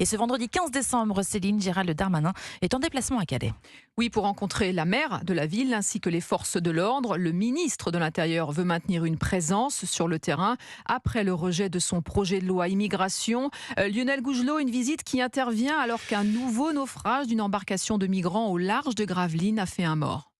Et ce vendredi 15 décembre, Céline, Gérald Darmanin est en déplacement à Calais. Oui, pour rencontrer la maire de la ville ainsi que les forces de l'ordre, le ministre de l'Intérieur veut maintenir une présence sur le terrain après le rejet de son projet de loi immigration. Lionel Gougelot, une visite qui intervient alors qu'un nouveau naufrage d'une embarcation de migrants au large de Gravelines a fait un mort.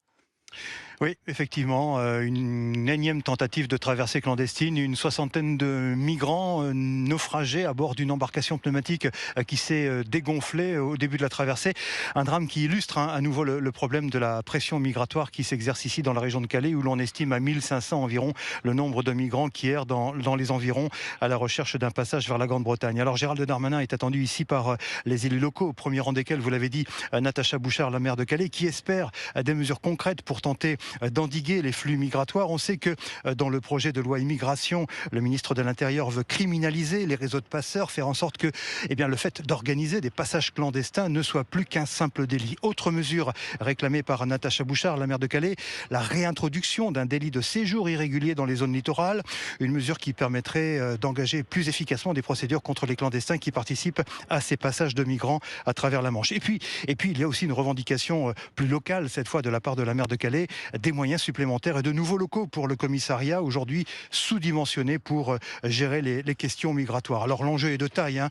Oui, effectivement, une énième tentative de traversée clandestine, une soixantaine de migrants naufragés à bord d'une embarcation pneumatique qui s'est dégonflée au début de la traversée. Un drame qui illustre à nouveau le problème de la pression migratoire qui s'exerce ici dans la région de Calais, où l'on estime à 1500 environ le nombre de migrants qui errent dans les environs à la recherche d'un passage vers la Grande-Bretagne. Alors Gérald Darmanin est attendu ici par les élus locaux, au premier rang desquels, vous l'avez dit, Natacha Bouchart, la maire de Calais, qui espère des mesures concrètes pour tenter d'endiguer les flux migratoires. On sait que dans le projet de loi immigration, le ministre de l'Intérieur veut criminaliser les réseaux de passeurs, faire en sorte que le fait d'organiser des passages clandestins ne soit plus qu'un simple délit. Autre mesure réclamée par Natacha Bouchart, la maire de Calais, la réintroduction d'un délit de séjour irrégulier dans les zones littorales, une mesure qui permettrait d'engager plus efficacement des procédures contre les clandestins qui participent à ces passages de migrants à travers la Manche. Et puis il y a aussi une revendication plus locale, cette fois de la part de la maire de Calais, des moyens supplémentaires et de nouveaux locaux pour le commissariat, aujourd'hui sous-dimensionné pour gérer les questions migratoires. Alors l'enjeu est de taille,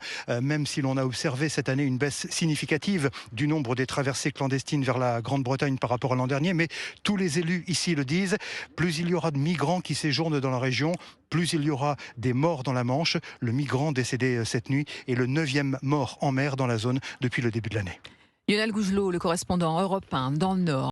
même si l'on a observé cette année une baisse significative du nombre des traversées clandestines vers la Grande-Bretagne par rapport à l'an dernier, mais tous les élus ici le disent, plus il y aura de migrants qui séjournent dans la région, plus il y aura des morts dans la Manche. Le migrant décédé cette nuit est le 9e mort en mer dans la zone depuis le début de l'année. Lionel Gougelot, le correspondant Europe 1 dans le Nord.